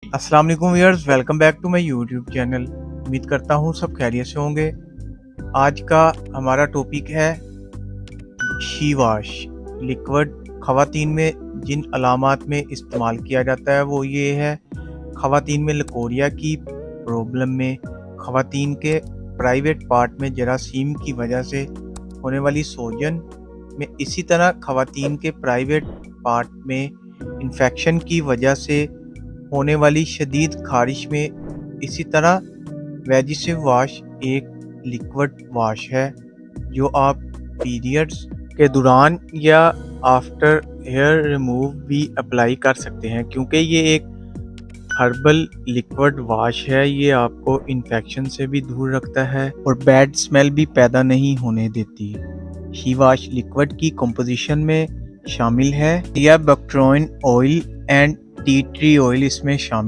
अस्सलाम वालेकुम viewers, welcome back to my YouTube channel. उम्मीद करता हूँ सब खैरियत से होंगे। आज का हमारा टॉपिक है शी वाश लिक्विड। ख़वातीन में जिन अलामात में इस्तेमाल किया जाता है वो ये है, ख़वातीन में लकोरिया की प्रॉब्लम में, ख़वातीन के प्राइवेट पार्ट में जरासीम की वजह से होने वाली सोजन में, इसी तरह ख़वातीन के प्राइवेट पार्ट में इन्फेक्शन की वजह से होने वाली शदीद खारिश में। इसी तरह वेजिसिव वाश एक लिक्विड वाश है जो आप पीरियड्स के दौरान या आफ्टर हेयर रिमूव भी अप्लाई कर सकते हैं, क्योंकि ये एक हर्बल लिक्विड वाश है। ये आपको इन्फेक्शन से भी दूर रखता है और बैड स्मेल भी पैदा नहीं होने देती। शी वाश लिक्विड की कंपोजिशन में शामिल है या बक्ट्रोइन oil and tea tree oil इसमें शामिल